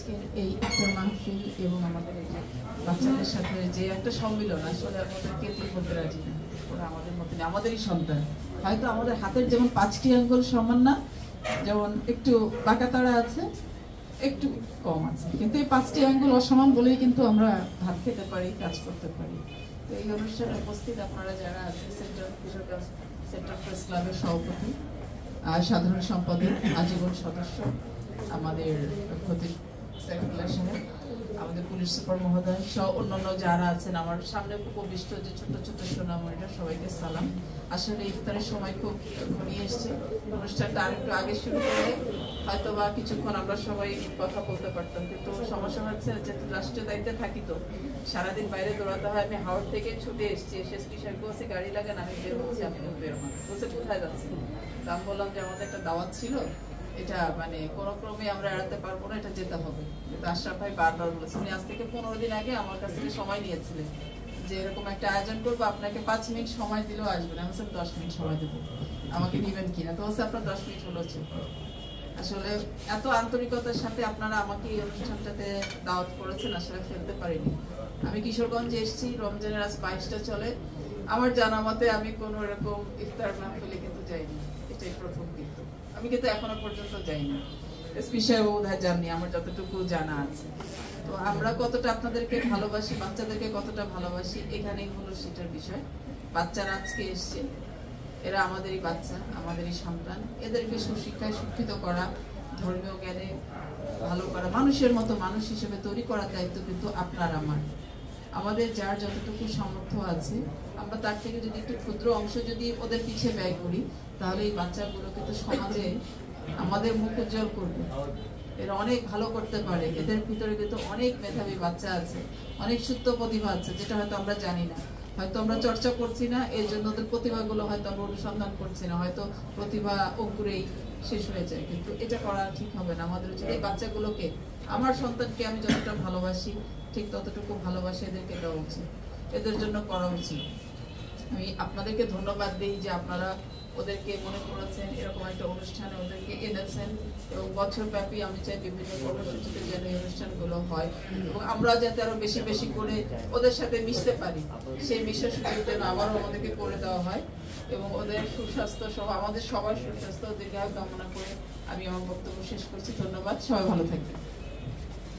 আজকের এই ইফতার মাহফিল এবং আমাদের এই যে বাচ্চাদের সাথে যে একটা সম্মিলন, আসলে আমাদের কেউ বলতে রাজি না, ওরা আমাদের মতো আমাদেরই সন্তান। হয়তো আমাদের হাতের যেমন 5টি আঙ্গুল সমান না, যেমন একটু বাঁকা তাড়া আছে, একটু কম আছে, কিন্তু এই 5টি আঙ্গুল অসমান বলেই কিন্তু আমরা ভাত খেতে পারি, কাজ করতে পারি। তো এই অনুষ্ঠানে উপস্থিত আপনারা যারা আছেন, সেন্ট্রাল প্রেস ক্লাবের সভাপতি, সাধারণ সম্পাদক, আজীবন সদস্য, আমাদের খতিব সেক্রেটারি সাহেব, আমাদের পুলিশ সুপার মহোদয় সহ অন্যান্য যারা আছেন, আমার সামনে উপবিষ্ট যে ছোট ছোট সোনামণিরা, সবাইকে সালাম। আসলে ইফতারের সময় খুব ঘনিয়ে এসছে, অনুষ্ঠানটা আরেকটু আগে শুরু করে হয়তো বা কিছুক্ষণ আমরা সবাই কথা বলতে পারতাম, কিন্তু সমস্যা হচ্ছে যেহেতু রাষ্ট্রীয় দায়িত্বে থাকি, তো সারাদিন বাইরে দৌড়াতে হয়। আমি হাওড় থেকে ছুটে এসেছি, এসএসপি সাহেব বলছে গাড়ি লাগান, আমি বের হচ্ছি, আপনি বের হন, বলছে কোথায় যাচ্ছি। তো আমি বললাম যে আমাদের একটা দাওয়াত ছিল, এটা মানে কোনো ক্রমে আমরা এড়াতে পারবো না, এটা যেতে হবে। কিন্তু আশরাফ ভাই বারবার বলেছে, উনি আজ থেকে 15 দিন আগে আমার কাছ থেকে সময় নিয়েছিলেন যে এরকম একটা আয়োজন করবো, আপনাকে 5 মিনিট সময় দিলেও আসবেন। আমি বললাম 10 মিনিট সময় দেবো, আমাকে দিবেন কিনা। তো বলছে আপনার 10 মিনিট হলো চুপ। আসলে এত আন্তরিকতার সাথে আপনারা আমাকে এই অনুষ্ঠানটাতে দাওয়াত করেছেন, আসলে ফেলতে পারিনি। আমি কিশোরগঞ্জে এসেছি, রমজানের আজ 22টা চলে, আমার জানা মতে আমি কোনো এরকম ইফতার মাহফিলে কিন্তু যাইনি, এটাই প্রথম। কিন্তু আমি কিন্তু এখনো পর্যন্ত যাইনি, এসপি সাহেব বোধহয় জাননি, আমার যতটুকু জানা আছে। তো আমরা কতটা আপনাদেরকে ভালোবাসি, বাচ্চাদেরকে কতটা ভালোবাসি, এখানেই হলো সেটার বিষয়। বাচ্চারা আজকে এসছে, এরা আমাদেরই বাচ্চা, আমাদেরই সন্তান। এদেরকে সুশিক্ষায় শিক্ষিত করা, ধর্মীয় জ্ঞানে ভালো করা, মানুষের মতো মানুষ হিসেবে তৈরি করার দায়িত্ব কিন্তু আপনার আমার। আমাদের যার যতটুকু সামর্থ্য আছে, আমরা তার থেকে যদি একটু ক্ষুদ্র অংশ যদি ওদের পিছিয়ে ব্যয় করি, তাহলে এই বাচ্চাগুলো কিন্তু সমাজে আমাদের মুখ উজ্জ্বল করবে। এরা অনেক ভালো করতে পারে, এদের ভিতরে কিন্তু অনেক মেধাবী বাচ্চা আছে, অনেক সুপ্ত প্রতিভা আছে, যেটা হয়তো আমরা জানি না, হয়তো আমরা চর্চা করছি না, এর জন্য ওদের প্রতিভাগুলো হয়তো আমরা অনুসন্ধান করছি না, হয়তো প্রতিভা অঙ্কুরেই শেষ হয়ে যায়। কিন্তু এটা করা ঠিক হবে না। আমাদের উচিত এই বাচ্চাগুলোকে, আমার সন্তানকে আমি যতটা ভালোবাসি ঠিক ততটুকু ভালোবাসি এদেরকে দেওয়া উচিত, এদের জন্য করা উচিত। আমি আপনাদেরকে ধন্যবাদ দিই যে আপনারা ওদেরকে মনে করেছেন, এরকম একটা অনুষ্ঠানে ওদেরকে এনেছেন, এবং বছরব্যাপী আমি চাই বিভিন্ন কর্মসূচিতে যেন এই অনুষ্ঠানগুলো হয়, এবং আমরা যাতে আরো বেশি বেশি করে ওদের সাথে মিশতে পারি, সেই মিশন সুযোগ যেন আবারও আমাদেরকে করে দেওয়া হয়, এবং ওদের সুস্বাস্থ্য সহ আমাদের সবার সুস্বাস্থ্য দীর্ঘায়ু কামনা করে আমি আমার বক্তব্য শেষ করছি। ধন্যবাদ, সবাই ভালো থাকবেন।